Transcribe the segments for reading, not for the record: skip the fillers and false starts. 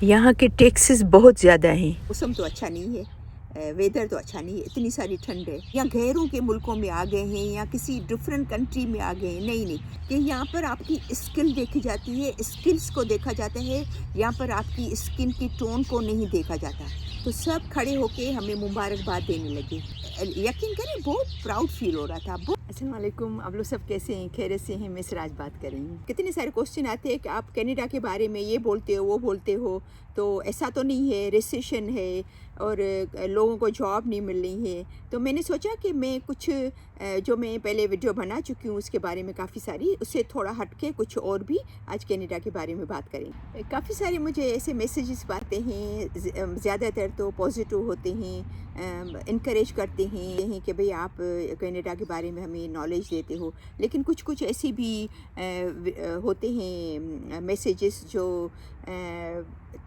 यहाँ के टैक्सेस बहुत ज़्यादा हैं। मौसम तो अच्छा नहीं है, वेदर तो अच्छा नहीं है, इतनी सारी ठंड है। या गैरों के मुल्कों में आ गए हैं या किसी डिफरेंट कंट्री में आ गए हैं, नहीं कि यहाँ पर आपकी स्किल देखी जाती है, स्किल्स को देखा जाता है, यहाँ पर आपकी स्किन की टोन को नहीं देखा जाता। तो सब खड़े होके हमें मुबारकबाद देने लगे। यकीन करें बहुत प्राउड फील हो रहा था। अस्सलाम वालेकुम, आप लोग सब कैसे हैं? खैरियत से हैं? मैं सिराज बात कर रही हूँ। कितने सारे क्वेश्चन आते हैं कि आप कनाडा के बारे में ये बोलते हो वो बोलते हो, तो ऐसा तो नहीं है, रिसेशन है और लोगों को जॉब नहीं मिल रही है। तो मैंने सोचा कि मैं कुछ जो मैं पहले वीडियो बना चुकी हूँ उसके बारे में काफ़ी सारी, उससे थोड़ा हट के कुछ और भी आज कनाडा के बारे में बात करें। काफ़ी सारे मुझे ऐसे मैसेजेस आते हैं, ज़्यादातर तो पॉजिटिव होते हैं, इनकरेज करते हैं कि भाई आप कनाडा के बारे में हमें नॉलेज देते हो। लेकिन कुछ कुछ ऐसे भी होते हैं मैसेजेस जो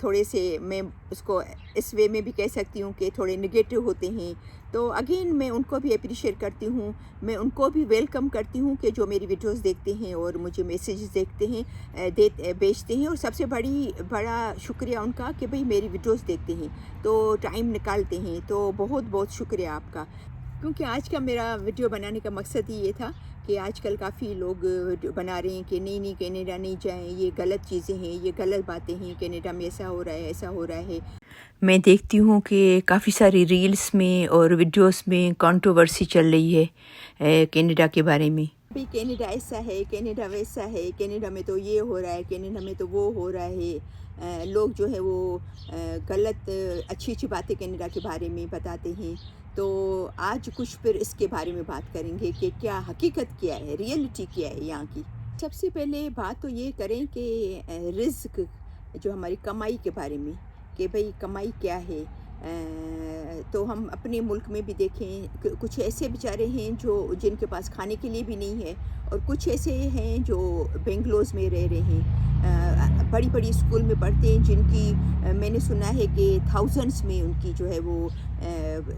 थोड़े से, मैं उसको इस वे में भी कह सकती हूँ कि थोड़े नेगेटिव होते हैं। तो अगेन मैं उनको भी अप्रिशिएट करती हूँ, मैं उनको भी वेलकम करती हूँ कि जो मेरी वीडियोस देखते हैं और मुझे मैसेजेस देखते हैं, भेजते हैं। और सबसे बड़ा शुक्रिया उनका कि भाई मेरी वीडियोस देखते हैं तो टाइम निकालते हैं, तो बहुत बहुत शुक्रिया आपका। क्योंकि आज का मेरा वीडियो बनाने का मकसद ही ये था कि आजकल काफ़ी लोग बना रहे हैं कि नहीं कनाडा नहीं जाएं, ये गलत चीज़ें हैं, ये गलत बातें हैं, कनाडा में ऐसा हो रहा है, ऐसा हो रहा है। मैं देखती हूँ कि काफ़ी सारी रील्स में और वीडियोस में कंट्रोवर्सी चल रही है कनाडा के बारे में। भाई कनाडा ऐसा है, कनाडा वैसा है, कनाडा में तो ये हो रहा है, कनाडा में तो वो हो रहा है। लोग जो है वो गलत अच्छी बातें कनाडा के बारे में बताते हैं। तो आज कुछ फिर इसके बारे में बात करेंगे कि क्या हकीकत क्या है, रियलिटी क्या है यहाँ की। सबसे पहले बात तो ये करें कि रिज़्क, जो हमारी कमाई के बारे में, कि भाई कमाई क्या है। तो हम अपने मुल्क में भी देखें, कुछ ऐसे बेचारे हैं जिनके पास खाने के लिए भी नहीं है, और कुछ ऐसे हैं जो बेंगलोर में रह रहे हैं, बड़ी बड़ी स्कूल में पढ़ते हैं, जिनकी मैंने सुना है कि थाउजेंड्स में उनकी जो है वो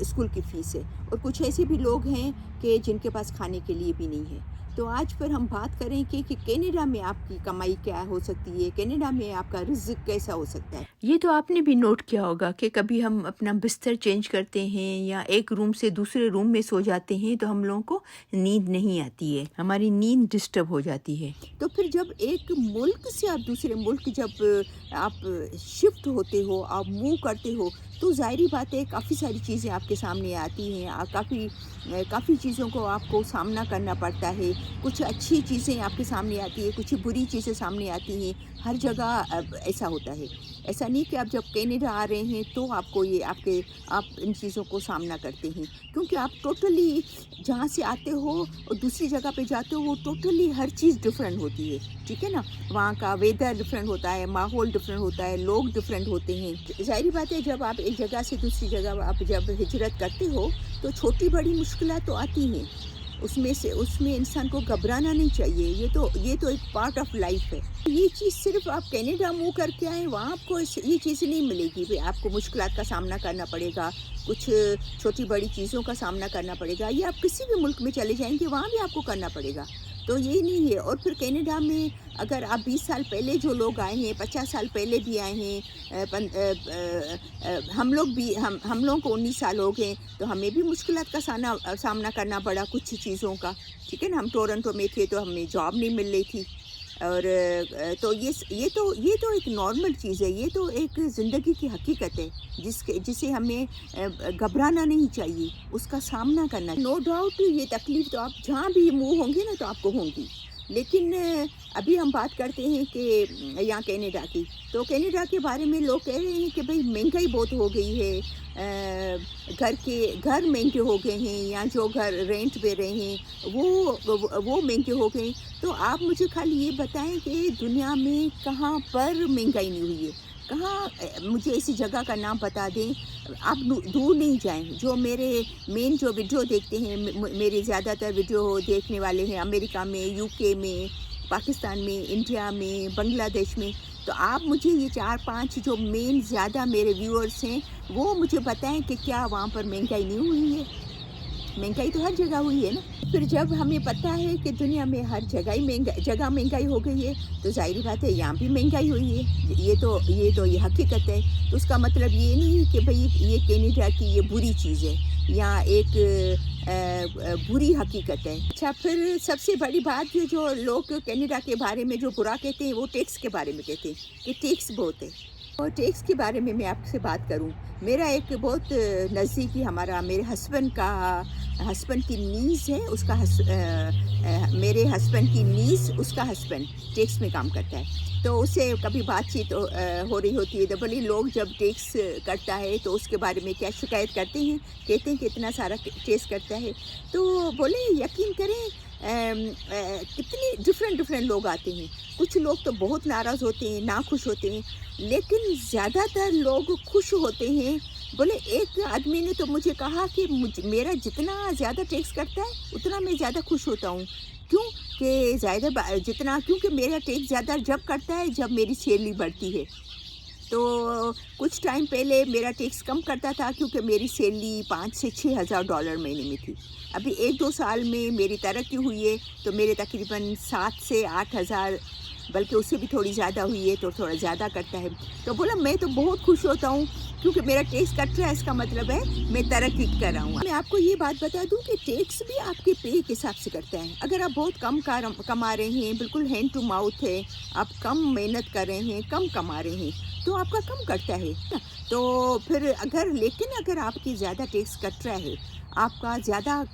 स्कूल की फ़ीस है। और कुछ ऐसे भी लोग हैं कि जिनके पास खाने के लिए भी नहीं है। तो आज पर हम बात करें कि कनाडा में आपकी कमाई क्या हो सकती है, कनाडा में आपका रिज़्क कैसा हो सकता है। ये तो आपने भी नोट किया होगा कि कभी हम अपना बिस्तर चेंज करते हैं या एक रूम से दूसरे रूम में सो जाते हैं तो हम लोगों को नींद नहीं आती है, हमारी नींद डिस्टर्ब हो जाती है। तो फिर जब एक मुल्क से आप दूसरे मुल्क जब आप शिफ्ट होते हो, आप मूव करते हो, तो ज़ाहिरी बात है काफ़ी सारी चीज़ें आपके सामने आती हैं, काफ़ी चीज़ों को आपको सामना करना पड़ता है। कुछ अच्छी चीज़ें आपके सामने आती है, कुछ बुरी चीज़ें सामने आती हैं। हर जगह ऐसा होता है। ऐसा नहीं कि आप जब कनाडा आ रहे हैं तो आपको ये आप इन चीज़ों को सामना करते हैं, क्योंकि आप टोटली जहाँ से आते हो और दूसरी जगह पे जाते हो, वो टोटली हर चीज़ डिफरेंट होती है, ठीक है ना। वहाँ का वेदर डिफरेंट होता है, माहौल डिफरेंट होता है, लोग डिफरेंट होते हैं। ज़ाहिर बात है जब आप एक जगह से दूसरी जगह आप जब हिजरत करते हो तो छोटी बड़ी मुश्किलात तो आती हैं, उसमें इंसान को घबराना नहीं चाहिए। ये तो एक पार्ट ऑफ लाइफ है। ये चीज़ सिर्फ आप कनाडा मूव करके आए वहाँ आपको ये चीज़ नहीं मिलेगी। भाई आपको मुश्किलात का सामना करना पड़ेगा, कुछ छोटी बड़ी चीज़ों का सामना करना पड़ेगा, या आप किसी भी मुल्क में चले जाएंगे वहाँ भी आपको करना पड़ेगा। तो ये नहीं है। और फिर कनाडा में अगर आप 20 साल पहले जो लोग आए हैं, 50 साल पहले भी आए हैं, हम लोगों को 19 साल हो गए, तो हमें भी मुश्किलात का सामना करना पड़ा कुछ चीज़ों का, ठीक है ना। हम टोरंटो में थे तो हमें जॉब नहीं मिल रही थी, और तो ये तो एक नॉर्मल चीज़ है, ये तो एक ज़िंदगी की हकीकत है जिसे हमें घबराना नहीं चाहिए, उसका सामना करना। नो डाउट ये तकलीफ़ तो आप जहाँ भी मूव होंगे ना तो आपको होंगी। लेकिन अभी हम बात करते हैं कि यहाँ कनाडा की। तो कनाडा के बारे में लोग कह रहे हैं कि भाई महंगाई बहुत हो गई है, घर महंगे हो गए हैं, या जो घर रेंट पे रहे हैं वो महंगे हो गए। तो आप मुझे खाली ये बताएं कि दुनिया में कहाँ पर महंगाई नहीं हुई है, कहाँ, मुझे इसी जगह का नाम बता दें। आप दूर नहीं जाएं। जो मेरे मेन जो वीडियो देखते हैं, मेरे ज़्यादातर वीडियो देखने वाले हैं अमेरिका में, यूके में, पाकिस्तान में, इंडिया में, बांग्लादेश में। तो आप मुझे ये 4-5 जो मेन ज़्यादा मेरे व्यूअर्स हैं वो मुझे बताएं कि क्या वहाँ पर महंगाई नहीं हुई है। महंगाई तो हर जगह हुई है ना। फिर जब हमें पता है कि दुनिया में हर जगह महंगाई हो गई है, तो ज़ाहिर बात है यहाँ भी महंगाई हुई है। ये हकीकत है। तो उसका मतलब ये नहीं कि भाई ये कनाडा की ये बुरी चीज़ है या एक बुरी हकीकत है। अच्छा, फिर सबसे बड़ी बात जो लोग कनाडा के बारे में जो बुरा कहते हैं वो टैक्स के बारे में कहते हैं कि टैक्स बहुत है। और टैक्स के बारे में मैं आपसे बात करूं, मेरा एक बहुत नज़दीकी मेरे हस्बैंड की नीस है, मेरे हस्बैंड की नीस उसका हस्बैंड टैक्स में काम करता है। तो उससे कभी बातचीत हो रही होती है, तो भले लोग जब टैक्स करता है तो उसके बारे में क्या शिकायत करते हैं, कहते हैं कि इतना सारा टैक्स करता है। तो बोले यकीन करें कितने डिफरेंट लोग आते हैं। कुछ लोग तो बहुत नाराज़ होते हैं, नाखुश होते हैं, लेकिन ज़्यादातर लोग खुश होते हैं। बोले एक आदमी ने तो मुझे कहा कि मेरा जितना ज़्यादा टैक्स करता है उतना मैं ज़्यादा खुश होता हूँ। क्यों कि क्योंकि मेरा टैक्स ज़्यादा जब करता है जब मेरी सैलरी बढ़ती है। तो कुछ टाइम पहले मेरा टैक्स कम करता था क्योंकि मेरी सैलरी 5 से 6 हज़ार डॉलर महीने में थी। अभी 1-2 साल में मेरी तरक्की हुई है तो मेरे तकरीबन 7 से 8 हज़ार, बल्कि उससे भी थोड़ी ज़्यादा हुई है तो थोड़ा ज़्यादा करता है। तो बोला मैं तो बहुत खुश होता हूँ क्योंकि मेरा टैक्स कट रहा है, इसका मतलब है मैं तरक्की कर रहा हूँ। मैं आपको ये बात बता दूँ कि टैक्स भी आपके पे के हिसाब से करता है। अगर आप बहुत कम कमा रहे हैं, बिल्कुल हैंड टू माउथ है, आप कम मेहनत कर रहे हैं, कम कमा रहे हैं, तो आपका कम कटता है ना। तो फिर अगर आपकी ज़्यादा टैक्स कट रहा है, आपका ज़्यादा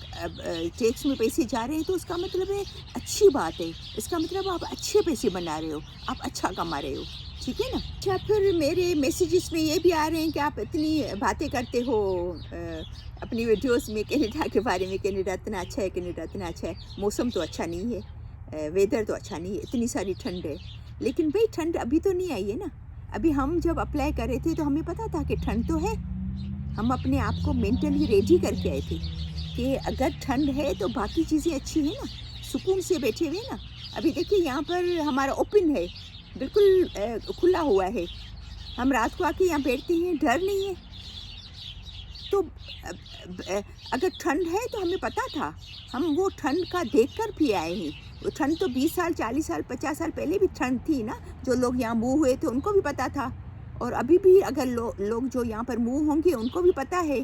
टैक्स में पैसे जा रहे हैं, तो उसका मतलब है अच्छी बात है। इसका मतलब आप अच्छे पैसे बना रहे हो, आप अच्छा कमा रहे हो, ठीक है ना। अच्छा, फिर मेरे मैसेजेस में ये भी आ रहे हैं कि आप इतनी बातें करते हो अपनी वीडियोस में कनाडा के बारे में, कनाडा इतना अच्छा है, कनाडा इतना अच्छा है। मौसम तो अच्छा नहीं है, वेदर तो अच्छा नहीं है, इतनी सारी ठंड है। लेकिन भाई ठंड अभी तो नहीं आई है ना। अभी हम जब अप्लाई कर रहे थे तो हमें पता था कि ठंड तो है। हम अपने आप को मेंटली रेडी करके आए थे कि अगर ठंड है तो बाकी चीज़ें अच्छी हैं ना, सुकून से बैठे हुए ना। अभी देखिए यहाँ पर हमारा ओपन है, बिल्कुल खुला हुआ है। हम रात को आके यहाँ बैठते हैं, डर नहीं है। तो अगर ठंड है तो हमें पता था, हम वो ठंड का देखकर भी आए हैं। वो ठंड तो 20 साल, 40 साल, 50 साल पहले भी ठंड थी ना। जो लोग यहाँ मूव हुए थे उनको भी पता था, और अभी भी अगर लोग जो यहाँ पर मूव होंगे उनको भी पता है।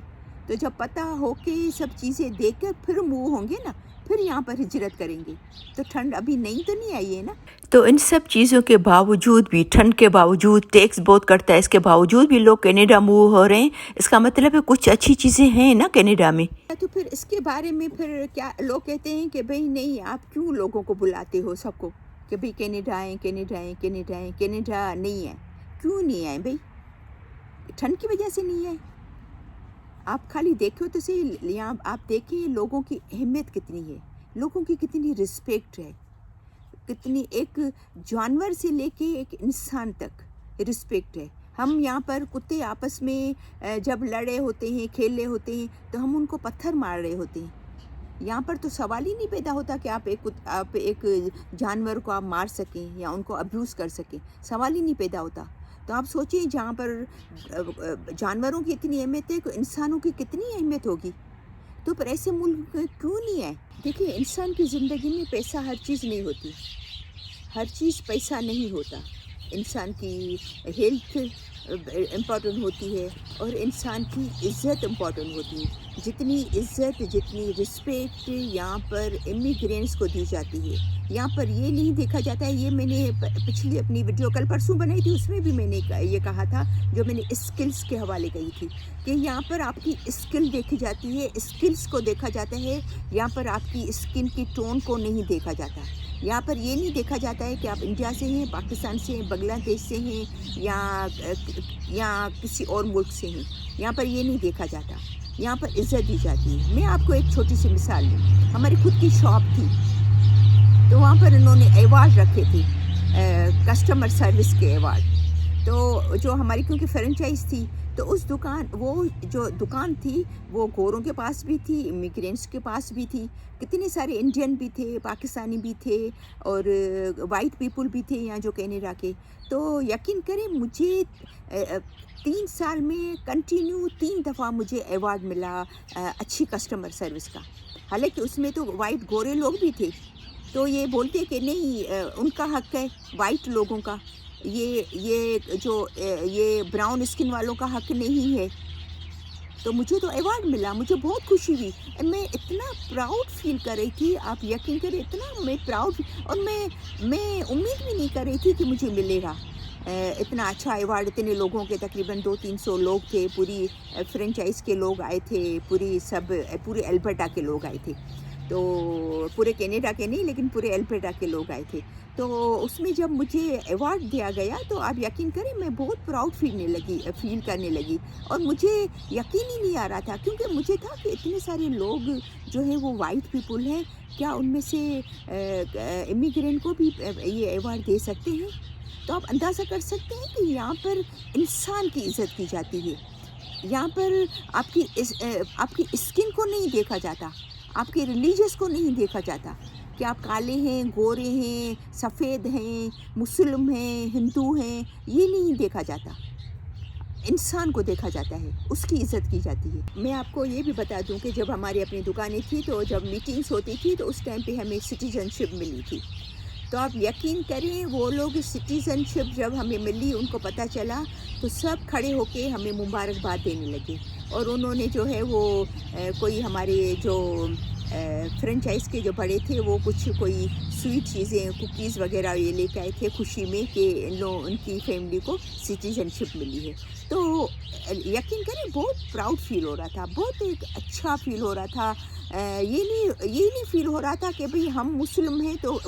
तो जब पता हो के सब चीज़ें देखकर फिर मूव होंगे ना, फिर यहाँ पर हिजरत करेंगे। तो ठंड अभी नई तो नहीं आई है ना। तो इन सब चीज़ों के बावजूद भी, ठंड के बावजूद, टैक्स बहुत कटता है, इसके बावजूद भी लोग कनाडा मूव हो रहे हैं। इसका मतलब है कुछ अच्छी चीज़ें हैं ना कनाडा में। तो फिर इसके बारे में फिर क्या लोग कहते हैं कि भाई नहीं, आप क्यों लोगों को बुलाते हो सबको कि भाई कनाडा आए, कनाडा आए, कनाडा आए। कनाडा नहीं है, क्यों नहीं आए भाई? ठंड की वजह से नहीं है। आप खाली देखो तो सही, यहाँ आप देखिए लोगों की अहमियत कितनी है, लोगों की कितनी रिस्पेक्ट है, कितनी एक जानवर से लेके एक इंसान तक रिस्पेक्ट है। हम यहाँ पर कुत्ते आपस में जब लड़े होते हैं, खेल रहे होते हैं, तो हम उनको पत्थर मार रहे होते हैं। यहाँ पर तो सवाल ही नहीं पैदा होता कि आप एक जानवर को आप मार सकें या उनको अब्यूज़ कर सकें, सवाल ही नहीं पैदा होता। तो आप सोचिए जहाँ पर जानवरों की इतनी अहमियत है, तो इंसानों की कितनी अहमियत होगी। तो पर ऐसे मुल्क क्यों नहीं है? देखिए, इंसान की ज़िंदगी में पैसा हर चीज़ नहीं होती, हर चीज़ पैसा नहीं होता। इंसान की हेल्थ इम्पॉर्टेंट होती है और इंसान की इज़्ज़त इम्पॉर्टेंट होती है। जितनी इज़्ज़त, जितनी रिस्पेक्ट यहाँ पर इमिग्रेंट्स को दी जाती है, यहाँ पर ये नहीं देखा जाता है। ये मैंने पिछली अपनी वीडियो कल परसों बनाई थी, उसमें भी मैंने ये कहा था, जो मैंने स्किल्स के हवाले कही थी, कि यहाँ पर आपकी स्किल देखी जाती है, स्किल्स को देखा जाता है। यहाँ पर आपकी स्किन की टोन को नहीं देखा जाता। यहाँ पर ये नहीं देखा जाता है कि आप इंडिया से हैं, पाकिस्तान से हैं, बांग्लादेश से हैं या किसी और मुल्क से हैं। यहाँ पर ये नहीं देखा जाता, यहाँ पर इज़्ज़त दी जाती है। मैं आपको एक छोटी सी मिसाल दूँ। हमारी खुद की शॉप थी, तो वहाँ पर इन्होंने अवार्ड रखे थे, कस्टमर सर्विस के अवार्ड। तो जो हमारी क्योंकि फ्रेंचाइज थी, तो उस दुकान वो जो दुकान थी वो गोरों के पास भी थी, इमिग्रेंट्स के पास भी थी, कितने सारे इंडियन भी थे, पाकिस्तानी भी थे और वाइट पीपल भी थे यहाँ जो कनाडा के। तो यकीन करें मुझे 3 साल में कंटिन्यू 3 दफ़ा मुझे अवार्ड मिला अच्छी कस्टमर सर्विस का। हालांकि उसमें तो वाइट गोरे लोग भी थे, तो ये बोलते कि नहीं उनका हक है वाइट लोगों का, ये ब्राउन स्किन वालों का हक नहीं है। तो मुझे तो अवार्ड मिला, मुझे बहुत खुशी हुई, मैं इतना प्राउड फील कर रही थी, आप यकीन करें इतना मैं प्राउड, और मैं उम्मीद भी नहीं कर रही थी कि मुझे मिलेगा इतना अच्छा अवार्ड। इतने लोगों के तकरीबन 200-300 लोग थे, पूरी फ्रेंचाइज के लोग आए थे, पूरे अल्बर्टा के लोग आए थे, तो पूरे कनाडा के नहीं लेकिन पूरे अल्बर्टा के लोग आए थे। तो उसमें जब मुझे अवार्ड दिया गया तो आप यकीन करें मैं बहुत प्राउड फील करने लगी, और मुझे यकीन ही नहीं आ रहा था, क्योंकि मुझे था कि इतने सारे लोग जो हैं वो वाइट पीपल हैं, क्या उनमें से इमिग्रेंट को भी ये अवार्ड दे सकते हैं? तो आप अंदाज़ा कर सकते हैं कि यहाँ पर इंसान की इज़्ज़त की जाती है। यहाँ पर आपकी स्किन को नहीं देखा जाता, आपके रिलीजियस को नहीं देखा जाता कि आप काले हैं, गोरे हैं, सफ़ेद हैं, मुस्लिम हैं, हिंदू हैं, ये नहीं देखा जाता। इंसान को देखा जाता है, उसकी इज़्ज़त की जाती है। मैं आपको ये भी बता दूं कि जब हमारी अपनी दुकानें थी तो जब मीटिंग्स होती थी तो उस टाइम पे हमें सिटीजनशिप मिली थी। तो आप यकीन करें वो लोग सिटीज़नशिप जब हमें मिली, उनको पता चला तो सब खड़े होके हमें मुबारकबाद देने लगे, और उन्होंने जो है वो कोई हमारे जो फ्रेंचाइज़ के जो बड़े थे वो कोई स्वीट चीज़ें, कुकीज़ वगैरह ये लेके आए थे खुशी में कि उनकी फैमिली को सिटीजनशिप मिली है। तो यकीन करें बहुत प्राउड फील हो रहा था, बहुत एक अच्छा फील हो रहा था। ये नहीं फील हो रहा था कि भाई हम मुस्लिम हैं तो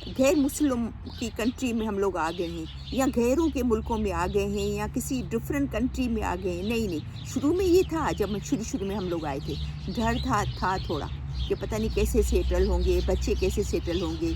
गैर मुस्लिम की कंट्री में हम लोग आ गए हैं, या गैरों के मुल्कों में आ गए हैं, या किसी डिफरेंट कंट्री में आ गए हैं। नहीं, शुरू में ये था, जब शुरू में हम लोग आए थे डर था थोड़ा कि पता नहीं कैसे सेटल होंगे, बच्चे कैसे सेटल होंगे।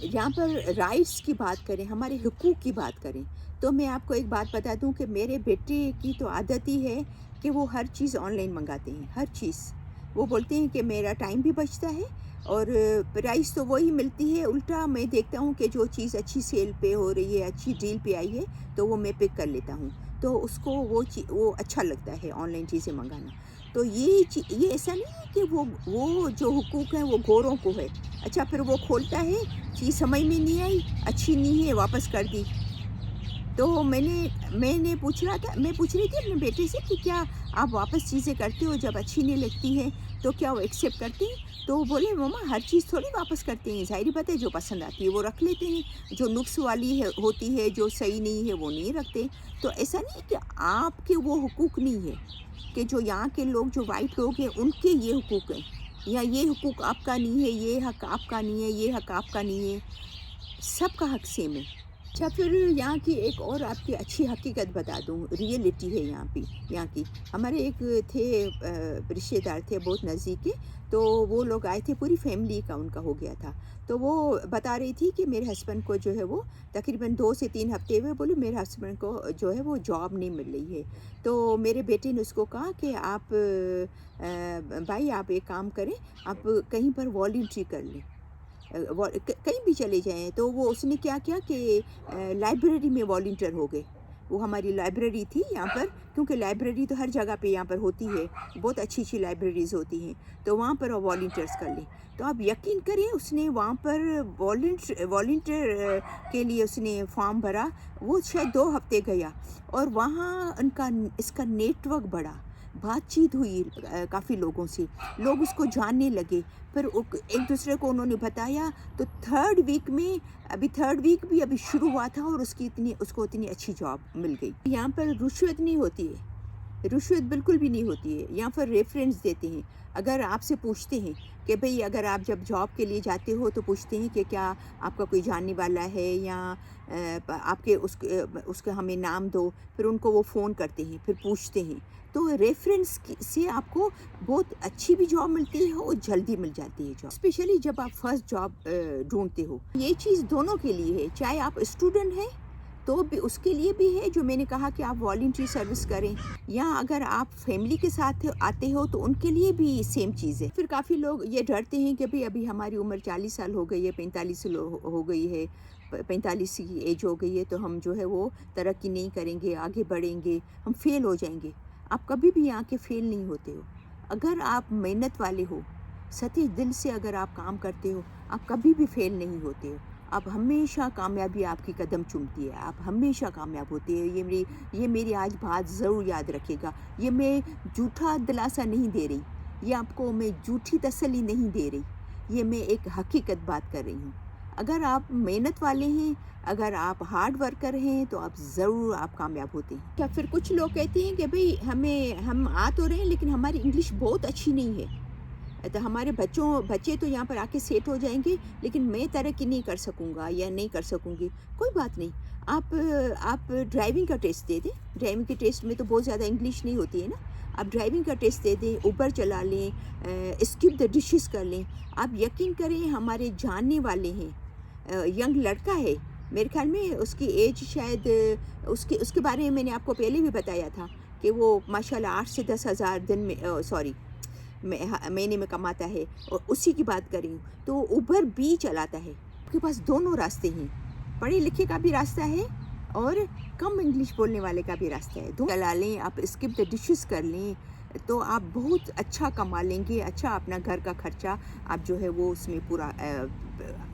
यहाँ पर राइट्स की बात करें, हमारे हुकूक की बात करें, तो मैं आपको एक बात बता दूं कि मेरे बेटे की तो आदत ही है कि वो हर चीज़ ऑनलाइन मंगाते हैं, हर चीज़। वो बोलते हैं कि मेरा टाइम भी बचता है और प्राइस तो वही मिलती है, उल्टा मैं देखता हूँ कि जो चीज़ अच्छी सेल पे हो रही है, अच्छी डील पे आई है, तो वो मैं पिक कर लेता हूँ। तो उसको वो अच्छा लगता है ऑनलाइन चीज़ें मंगाना। तो ये ऐसा नहीं है कि वो जो हुकूक है वो गोरों को है। अच्छा, फिर वो खोलता है, चीज़ समझ में नहीं आई, अच्छी नहीं है, वापस कर दी। तो मैं पूछ रही थी अपने बेटे से कि क्या आप वापस चीज़ें करते हो जब अच्छी नहीं लगती है, तो क्या वो एक्सेप्ट करते हैं? तो वो बोले मम्मा हर चीज़ थोड़ी वापस करते हैं, ज़ाहिर बात है जो पसंद आती है वो रख लेते हैं, जो नुक्स वाली होती है, जो सही नहीं है वो नहीं रखते। तो ऐसा नहीं कि आपके वो हुकूक नहीं है कि जो यहाँ के लोग जो वाइट लोग हैं उनके ये हुकूक हैं, या ये हुकूक आपका नहीं है, ये हक आपका नहीं है, ये हक आपका नहीं है, सबका हक सेम है। अच्छा, फिर यहाँ की एक और आपकी अच्छी हकीकत बता दूँ, रियलिटी है यहाँ की। हमारे एक थे रिश्तेदार थे बहुत नज़दीक के, तो वो लोग आए थे, पूरी फैमिली का उनका हो गया था। तो वो बता रही थी कि मेरे हस्बैंड को जो है वो तकरीबन 2 से 3 हफ्ते हुए, बोले मेरे हस्बैंड को जो है वो जॉब नहीं मिल रही है। तो मेरे बेटे ने उसको कहा कि आप भाई आप एक काम करें, आप कहीं पर वॉलंटरी कर लें, कहीं भी चले जाएं। तो वो उसने क्या किया कि लाइब्रेरी में वॉलंटियर हो गए। वो हमारी लाइब्रेरी थी यहाँ पर, क्योंकि लाइब्रेरी तो हर जगह पे यहाँ पर होती है, बहुत अच्छी लाइब्रेरीज़ होती हैं, तो वहाँ पर वो वॉलंटियर्स कर लें। तो आप यकीन करिए उसने वहाँ पर वॉलंटियर के लिए उसने फॉर्म भरा, वो शायद 2 हफ्ते गया, और वहाँ इसका नेटवर्क बढ़ा, बातचीत हुई काफ़ी लोगों से, लोग उसको जानने लगे, फिर एक दूसरे को उन्होंने बताया। तो थर्ड वीक भी अभी शुरू हुआ था और उसको इतनी अच्छी जॉब मिल गई। यहाँ पर रुश्वत नहीं होती है, रुश्वत बिल्कुल भी नहीं होती है। यहाँ पर रेफरेंस देते हैं, अगर आपसे पूछते हैं कि भाई अगर आप जब जॉब के लिए जाते हो तो पूछते हैं कि क्या आपका कोई जानने वाला है, या आपके उसका हमें नाम दो, फिर उनको वो फ़ोन करते हैं, फिर पूछते हैं। तो रेफरेंस से आपको बहुत अच्छी भी जॉब मिलती है और जल्दी मिल जाती है जॉब, स्पेशली जब आप फर्स्ट जॉब ढूंढते हो। ये चीज़ दोनों के लिए है, चाहे आप स्टूडेंट हैं تو بھی اس کے لیے بھی ہے جو میں نے کہا کہ آپ والنٹری سروس کریں، یا اگر آپ فیملی کے ساتھ آتے ہو تو ان کے لیے بھی سیم چیز ہے۔ پھر کافی لوگ یہ ڈرتے ہیں کہ بھئی ابھی ہماری عمر 40 سال ہو گئی ہے، 45 ہو گئی ہے، 45 کی ایج ہو گئی ہے، تو ہم جو ہے وہ ترقی نہیں کریں گے، آگے بڑھیں گے، ہم فیل ہو جائیں گے۔ آپ کبھی بھی آ کے فیل نہیں ہوتے ہو۔ اگر آپ محنت والے ہو، سچے دل سے اگر آپ کام کرتے ہو، آپ کبھی بھی فیل نہیں ہوتے ہو۔ آپ ہمیشہ کامیابی آپ کی قدم چومتی ہے، آپ ہمیشہ کامیاب ہوتے ہیں۔ یہ میری آج بات ضرور یاد رکھے گا۔ یہ میں جھوٹا دلاسا نہیں دے رہی، یہ آپ کو میں جھوٹی تسلی نہیں دے رہی، یہ میں ایک حقیقت بات کر رہی ہوں۔ اگر آپ محنت والے ہیں، اگر آپ ہارڈ ورکر ہیں تو آپ ضرور آپ کامیاب ہوتے ہیں۔ یا پھر کچھ لوگ کہتے ہیں کہ بھئی ہم آ تو رہے ہیں لیکن ہماری انگلش بہت اچھی نہیں ہے، تو ہمارے بچے تو یہاں پر آ کے سیٹ ہو جائیں گے لیکن میں ترقی نہیں کر سکوں گا یا نہیں کر سکوں گی۔ کوئی بات نہیں، آپ ڈرائیونگ کا ٹیسٹ دے دیں۔ ڈرائیونگ کے ٹیسٹ میں تو بہت زیادہ انگلش نہیں ہوتی ہے نا۔ آپ ڈرائیونگ کا ٹیسٹ دے دیں، اوبر چلا لیں، اسکپ دا ڈشز کر لیں۔ آپ یقین کریں ہمارے جاننے والے ہیں، ینگ لڑکا ہے، میرے خیال میں اس کی ایج شاید اس کے بارے میں نے آپ کو پہلے بھی بتایا تھا کہ وہ ماشاءاللہ 8 سے 10 ہزار دن میں مہینے میں کماتا ہے، اور اسی کی بات کر رہی ہوں۔ تو اوبر بھی چلاتا ہے۔ آپ کے پاس دونوں راستے ہیں، پڑھے لکھے کا بھی راستہ ہے اور کم انگلش بولنے والے کا بھی راستہ ہے۔ دونوں چلا لیں، آپ اسکپ دا ڈشز کر لیں تو آپ بہت اچھا کما لیں گے، اچھا اپنا گھر کا خرچہ آپ جو ہے وہ اس میں پورا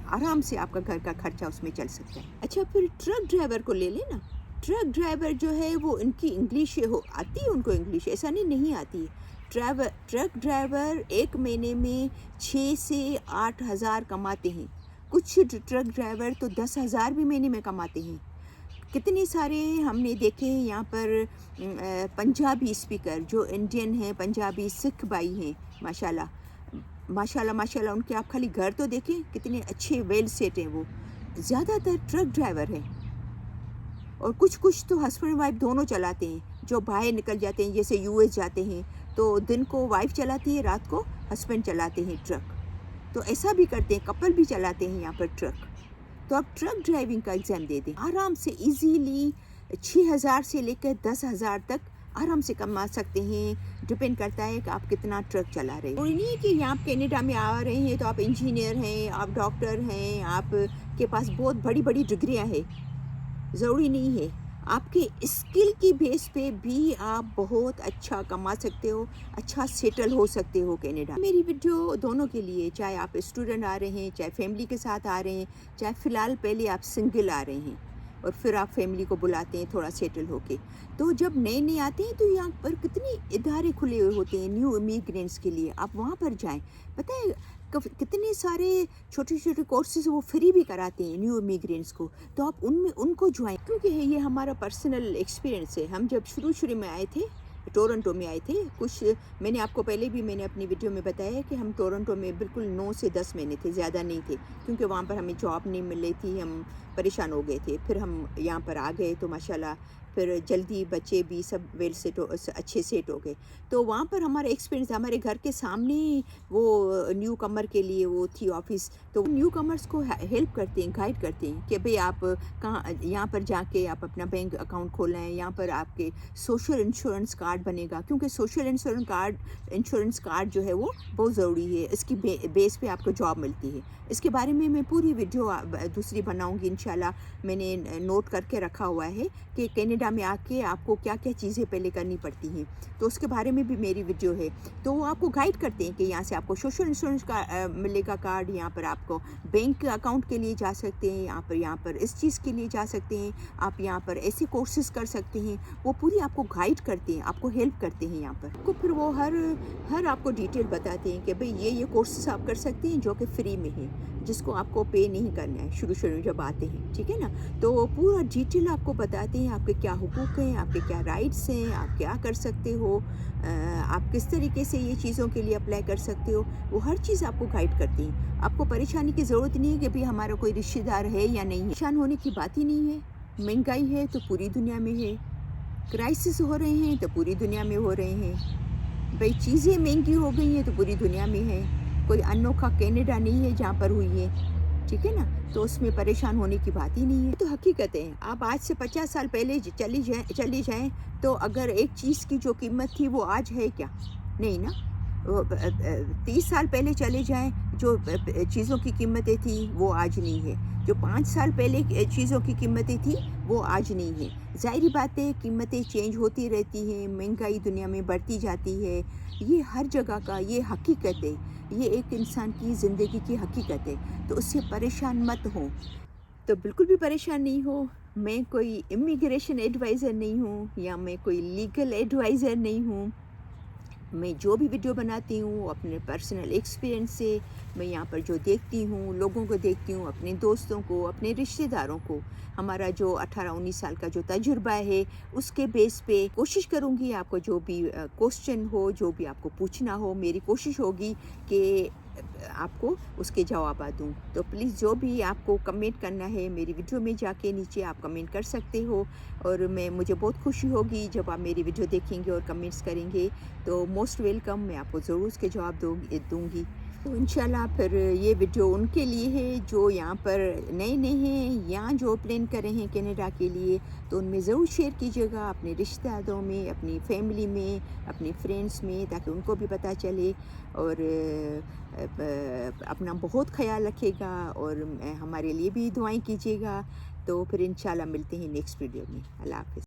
آرام سے آپ کا گھر کا خرچہ اس میں چل سکتا ہے۔ اچھا پھر ٹرک ڈرائیور کو لے لیں نا۔ ٹرک ڈرائیور جو ہے وہ ان کی انگلش آتی ہے، ان کو انگلش ایسا نہیں آتی ہے۔ ٹرک ڈرائیور ایک مہینے میں 6 سے 8 ہزار کماتے ہیں، کچھ ٹرک ڈرائیور تو 10 ہزار بھی مہینے میں کماتے ہیں۔ کتنے سارے ہم نے دیکھے ہیں یہاں پر پنجابی اسپیکر جو انڈین ہیں، پنجابی سکھ بھائی ہیں، ماشاءاللہ ماشاءاللہ ماشاءاللہ، ان کے آپ خالی گھر تو دیکھیں کتنے اچھے ویل سیٹ ہیں۔ وہ زیادہ تر ٹرک ڈرائیور ہیں، اور کچھ تو ہسبینڈ وائف دونوں چلاتے ہیں، جو باہر نکل جاتے ہیں، جیسے یو ایس جاتے ہیں تو دن کو وائف چلاتی ہے، رات کو ہسبینڈ چلاتے ہیں ٹرک۔ تو ایسا بھی کرتے ہیں، کپل بھی چلاتے ہیں یہاں پر ٹرک۔ تو آپ ٹرک ڈرائیونگ کا ایگزام دے دیں، آرام سے ایزیلی 6 ہزار سے لے کر 10 ہزار تک آرام سے کما سکتے ہیں۔ ڈپینڈ کرتا ہے کہ آپ کتنا ٹرک چلا رہے ہیں۔ اور نہیں ہے کہ یہاں آپ کینیڈا میں آ رہے ہیں تو آپ انجینئر ہیں، آپ ڈاکٹر ہیں، آپ کے پاس بہت بڑی بڑی ڈگریاں ہیں، ضروری نہیں ہے۔ آپ کے اسکل کی بیس پہ بھی آپ بہت اچھا کما سکتے ہو، اچھا سیٹل ہو سکتے ہو کینیڈا۔ میری ویڈیو دونوں کے لیے، چاہے آپ اسٹوڈنٹ آ رہے ہیں، چاہے فیملی کے ساتھ آ رہے ہیں، چاہے فی الحال پہلے آپ سنگل آ رہے ہیں اور پھر آپ فیملی کو بلاتے ہیں تھوڑا سیٹل ہو کے۔ تو جب نئے آتے ہیں تو یہاں پر کتنے ادارے کھلے ہوئے ہوتے ہیں نیو امیگرینٹس کے لیے، آپ وہاں پر جائیں۔ پتہ ہے کتنے سارے چھوٹے چھوٹے کورسز وہ فری بھی کراتے ہیں نیو امیگرینٹس کو، تو آپ ان کو جوائن، کیونکہ یہ ہمارا پرسنل ایکسپیرینس ہے۔ ہم جب شروع میں آئے تھے، ٹورنٹو میں آئے تھے، میں نے آپ کو پہلے بھی میں نے اپنی ویڈیو میں بتایا کہ ہم ٹورنٹو میں بالکل 9 سے 10 مہینے تھے، زیادہ نہیں تھے، کیونکہ وہاں پر ہمیں جاب نہیں مل رہی تھی، ہم پریشان ہو گئے تھے۔ پھر ہم یہاں پر آ گئے تو ماشاءاللہ پھر جلدی بچے بھی سب ویل سیٹ اچھے سیٹ ہو گئے۔ تو وہاں پر ہمارا ایکسپیرینس، ہمارے گھر کے سامنے ہی وہ نیو کمر کے لیے وہ تھی آفس، تو نیو کمرس کو ہیلپ کرتے ہیں، گائیڈ کرتے ہیں کہ بھئی آپ کہاں یہاں پر جا کے آپ اپنا بینک اکاؤنٹ کھولیں، یہاں پر آپ کے سوشل انشورنس کارڈ بنے گا، کیونکہ سوشل انشورنس کارڈ جو ہے وہ بہت ضروری ہے، اس کی بیس پہ آپ کو جاب ملتی ہے۔ اس کے بارے میں پوری ویڈیو دوسری بناؤں گی انشاءاللہ۔ میں نے نوٹ کر کے رکھا ہوا ہے کہ کینیڈا میں آ کے آپ کو کیا کیا چیزیں پہلے کرنی پڑتی ہیں، تو اس کے بارے میں بھی میری ویڈیو ہے۔ تو وہ آپ کو گائیڈ کرتے ہیں کہ یہاں سے آپ کو سوشل انشورنس کا ملے گا کارڈ، یہاں پر آپ کو بینک اکاؤنٹ کے لیے جا سکتے ہیں، یہاں پر اس چیز کے لیے جا سکتے ہیں، آپ یہاں پر ایسے کورسز کر سکتے ہیں، وہ پوری آپ کو گائیڈ کرتے ہیں، آپ کو ہیلپ کرتے ہیں یہاں پر کو۔ پھر وہ ہر آپ کو ڈیٹیل بتاتے ہیں کہ بھئی یہ کورسز آپ کر سکتے ہیں جو کہ فری میں ہیں، جس کو آپ کو پے نہیں کرنا ہے شروع جب آتے ہیں، ٹھیک ہے نا۔ تو وہ پورا ڈیٹیل آپ کو بتاتے ہیں، آپ کے کیا حقوق ہیں، آپ کے کیا رائٹس ہیں، آپ کیا کر سکتے ہو، آپ کس طریقے سے یہ چیزوں کے لیے اپلائی کر سکتے ہو، وہ ہر چیز آپ کو گائیڈ کرتے ہیں۔ آپ کو پریشانی کی ضرورت نہیں ہے کہ بھئی ہمارا کوئی رشتہ دار ہے یا نہیں ہے، پریشان ہونے کی بات ہی نہیں ہے۔ مہنگائی ہے تو پوری دنیا میں ہے، کرائسس ہو رہے ہیں تو پوری دنیا میں ہو رہے ہیں، بھئی چیزیں مہنگی ہو گئی ہیں تو پوری دنیا میں ہے، کوئی انوکھا کینیڈا نہیں ہے جہاں پر ہوئی ہے۔ ठीक है ना? तो उसमें परेशान होने की बात ही नहीं है। तो हकीकत है, आप आज से 50 साल पहले चली जाएँ, तो अगर एक चीज़ की जो कीमत थी वो आज है क्या? नहीं ना। 30 साल पहले चले जाएँ, जो चीज़ों की कीमतें थी वो आज नहीं है। जो 5 साल पहले चीज़ों की कीमतें थी वो आज नहीं है। ज़ाहिर बात है, कीमतें चेंज होती रहती हैं, महँगाई दुनिया में बढ़ती जाती है। ये हर जगह का ये हकीकत है। ये एक इंसान की ज़िंदगी की हकीकत है। तो उससे परेशान मत हो। तो बिल्कुल भी परेशान नहीं हो। मैं कोई इमिग्रेशन एडवाइज़र नहीं हूँ या मैं कोई लीगल एडवाइज़र नहीं हूँ। मैं जो भी वीडियो बनाती हूँ अपने पर्सनल एक्सपीरियंस से, मैं यहाँ पर जो देखती हूँ, लोगों को देखती हूँ, अपने दोस्तों को, अपने रिश्तेदारों को, हमारा जो 18-19 साल का जो तजुर्बा है, उसके बेस पे कोशिश करूँगी आपको जो भी क्वेश्चन हो, जो भी आपको पूछना हो, मेरी कोशिश होगी कि आपको उसके जवाब दूँ। तो प्लीज़ जो भी आपको कमेंट करना है, मेरी वीडियो में जाके नीचे आप कमेंट कर सकते हो और मुझे बहुत खुशी होगी जब आप मेरी वीडियो देखेंगे और कमेंट्स करेंगे। तो मोस्ट वेलकम, मैं आपको ज़रूर उसके जवाब दूँगी। तो इंशाल्लाह फिर ये वीडियो उनके लिए है जो यहाँ पर नए-नए हैं या जो प्लान कर रहे हैं कनाडा के लिए, तो उनमें ज़रूर शेयर कीजिएगा अपने रिश्तेदारों में, अपनी फैमिली में, अपने फ्रेंड्स में, ताकि उनको भी पता चले और अपना बहुत ख़्याल रखिएगा और हमारे लिए भी दुआएँ कीजिएगा। तो फिर इंशाल्लाह मिलते हैं नेक्स्ट वीडियो में। अल्लाह हाफ़िज़।